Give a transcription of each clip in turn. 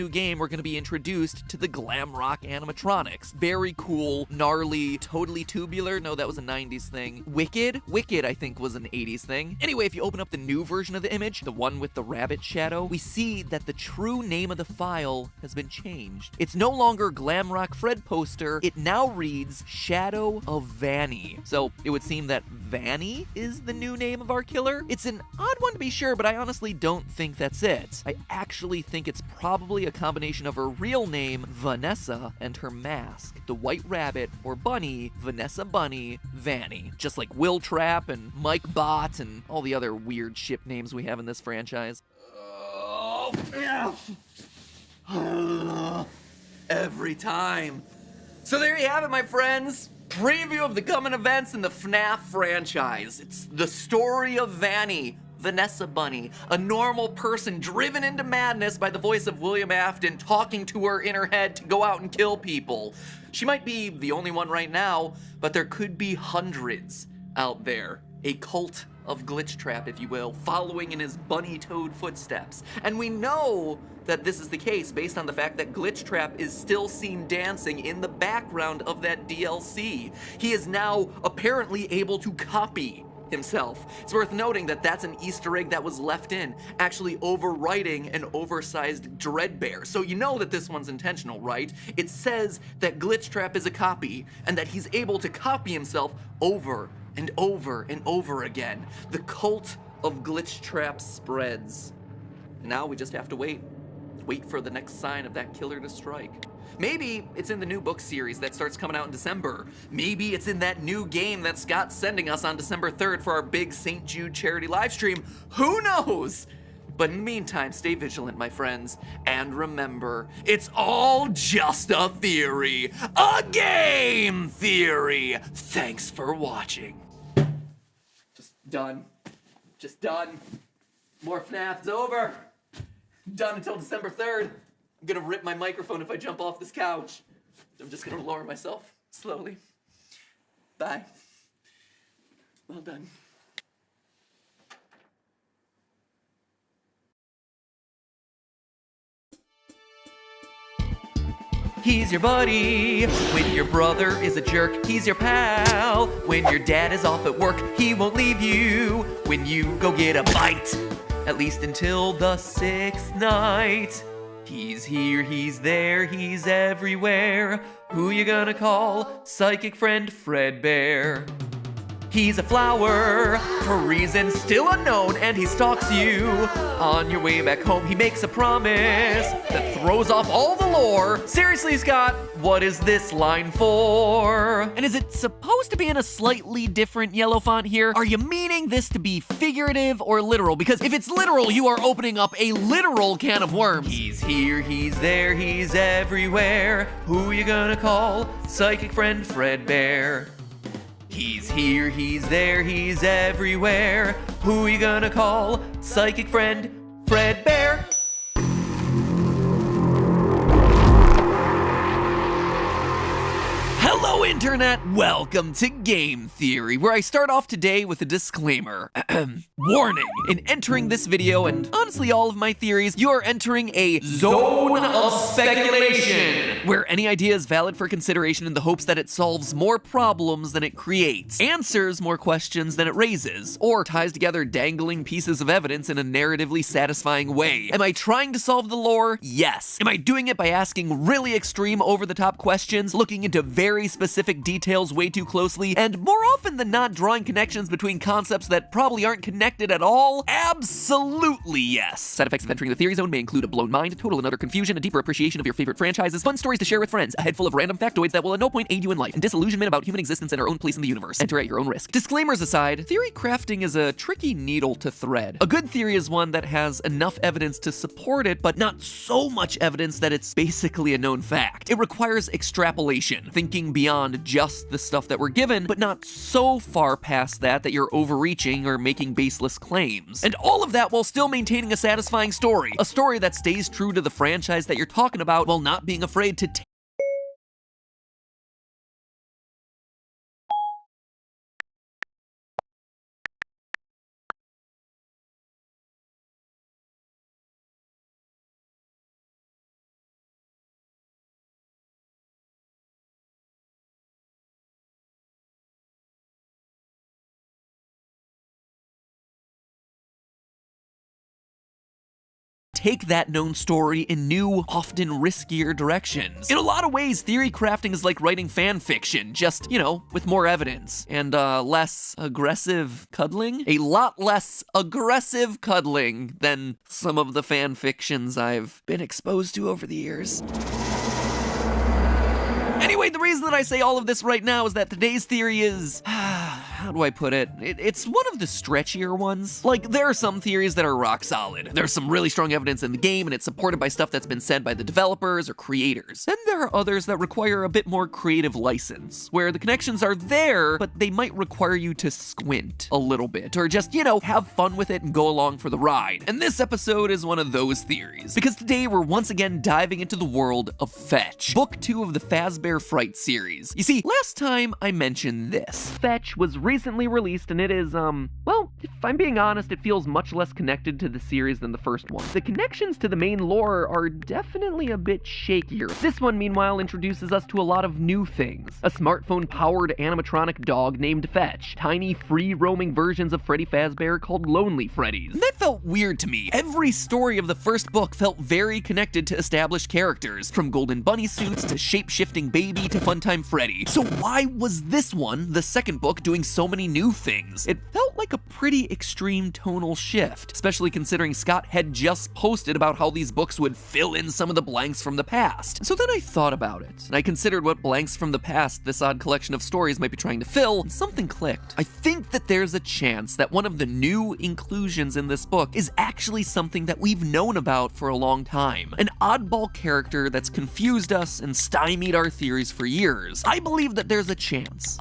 New game, we're going to be introduced to the glam rock animatronics. Very cool, gnarly, totally tubular. No, that was a 90s thing. Wicked? Wicked, I think, was an 80s thing. Anyway, if you open up the new version of the image, the one with the rabbit shadow, we see that the true name of the file has been changed. It's no longer Glam Rock Fred Poster. It now reads Shadow of Vanny. So it would seem that Vanny is the new name of our killer. It's an odd one to be sure, but I honestly don't think that's it. I actually think it's probably a combination of her real name, Vanessa, and her mask. The White Rabbit, or Bunny, Vanessa Bunny, Vanny. Just like Will Trapp and Mike Bott and all the other weird ship names we have in this franchise. Every time. So there you have it, my friends. Preview of the coming events in the FNAF franchise. It's the story of Vanny, Vanessa Bunny, a normal person driven into madness by the voice of William Afton talking to her in her head to go out and kill people. She might be the only one right now, but there could be hundreds out there. A cult of Glitchtrap, if you will, following in his bunny toad footsteps. And we know that this is the case based on the fact that Glitchtrap is still seen dancing in the background of that DLC. He is now apparently able to copy himself. It's worth noting that that's an Easter egg that was left in, actually overwriting an oversized Dreadbear. So you know that this one's intentional, right? It says that Glitchtrap is a copy, and that he's able to copy himself over and over and over again. The cult of Glitchtrap spreads. And now we just have to wait for the next sign of that killer to strike. Maybe it's in the new book series that starts coming out in December. Maybe it's in that new game that Scott's sending us on December 3rd for our big St. Jude charity live stream. Who knows? But in the meantime, stay vigilant, my friends. And remember, it's all just a theory. A game theory. Thanks for watching. Just done. Just done. More FNAF's over. Done until December 3rd. I'm gonna rip my microphone if I jump off this couch. I'm just gonna lower myself slowly. Bye. Well done. He's your buddy when your brother is a jerk. He's your pal when your dad is off at work. He won't leave you when you go get a bite. At least until the 6th night. He's here, he's there, he's everywhere. Who you gonna call? Psychic friend Fredbear. He's a flower for reasons still unknown, and he stalks you on your way back home. He makes a promise that throws off all the lore. Seriously, Scott, what is this line for? And is it supposed to be in a slightly different yellow font here? Are you meaning this to be figurative or literal? Because if it's literal, you are opening up a literal can of worms. He's here, he's there, he's everywhere. Who you gonna call? Psychic friend Fredbear. He's here, he's there, he's everywhere. Who you gonna call? Psychic friend Fredbear. Hello, Internet! Welcome to Game Theory, where I start off today with a disclaimer. Warning! In entering this video, and honestly all of my theories, you are entering a zone of speculation, where any idea is valid for consideration in the hopes that it solves more problems than it creates, answers more questions than it raises, or ties together dangling pieces of evidence in a narratively satisfying way. Am I trying to solve the lore? Yes. Am I doing it by asking really extreme, over-the-top questions, looking into very specific details way too closely, and more often than not drawing connections between concepts that probably aren't connected at all? Absolutely yes. Side effects of entering the theory zone may include a blown mind, total and utter confusion, a deeper appreciation of your favorite franchises, fun stories to share with friends, a head full of random factoids that will at no point aid you in life, and disillusionment about human existence and our own place in the universe. Enter at your own risk. Disclaimers aside, theory crafting is a tricky needle to thread. A good theory is one that has enough evidence to support it, but not so much evidence that it's basically a known fact. It requires extrapolation, thinking beyond just the stuff that we're given, but not so far past that you're overreaching or making baseless claims. And all of that while still maintaining a satisfying story. A story that stays true to the franchise that you're talking about while not being afraid to take that known story in new, often riskier directions. In a lot of ways, theory crafting is like writing fan fiction, just, with more evidence and less aggressive cuddling. A lot less aggressive cuddling than some of the fan fictions I've been exposed to over the years. Anyway, the reason that I say all of this right now is that today's theory is, how do I put it? It's one of the stretchier ones. Like, there are some theories that are rock solid. There's some really strong evidence in the game, and it's supported by stuff that's been said by the developers or creators. Then there are others that require a bit more creative license, where the connections are there, but they might require you to squint a little bit, or just, have fun with it and go along for the ride. And this episode is one of those theories, because today we're once again diving into the world of Fetch, Book 2 of the Fazbear Fright series. You see, last time I mentioned this, Fetch was recently released, and it is, well, if I'm being honest, it feels much less connected to the series than the first one. The connections to the main lore are definitely a bit shakier. This one, meanwhile, introduces us to a lot of new things. A smartphone-powered animatronic dog named Fetch, tiny free-roaming versions of Freddy Fazbear called Lonely Freddy's. And that felt weird to me. Every story of the first book felt very connected to established characters, from Golden Bunny suits to shape-shifting baby to Funtime Freddy. So why was this one, the second book, doing so many new things? It felt like a pretty extreme tonal shift, especially considering Scott had just posted about how these books would fill in some of the blanks from the past. So then I thought about it, and I considered what blanks from the past this odd collection of stories might be trying to fill, and something clicked. I think that there's a chance that one of the new inclusions in this book is actually something that we've known about for a long time. An oddball character that's confused us and stymied our theories for years. I believe that there's a chance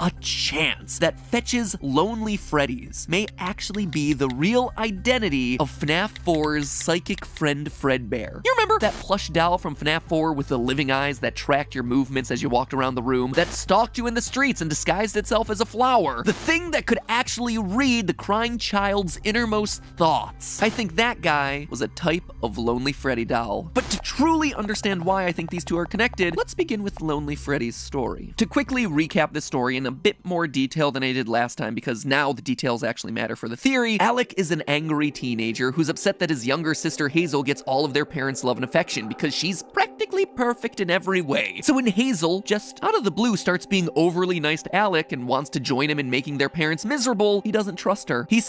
that Fetch's Lonely Freddy's may actually be the real identity of FNAF 4's psychic friend Fredbear. You remember that plush doll from FNAF 4 with the living eyes that tracked your movements as you walked around the room, that stalked you in the streets and disguised itself as a flower? The thing that could actually read the crying child's innermost thoughts. I think that guy was a type of Lonely Freddy doll. But to truly understand why I think these two are connected, let's begin with Lonely Freddy's story. To quickly recap this story in a bit more detail than I did last time, because now the details actually matter for the theory, Alec is an angry teenager who's upset that his younger sister Hazel gets all of their parents' love and affection because she's practically perfect in every way. So when Hazel, just out of the blue, starts being overly nice to Alec and wants to join him in making their parents miserable, he doesn't trust her. He's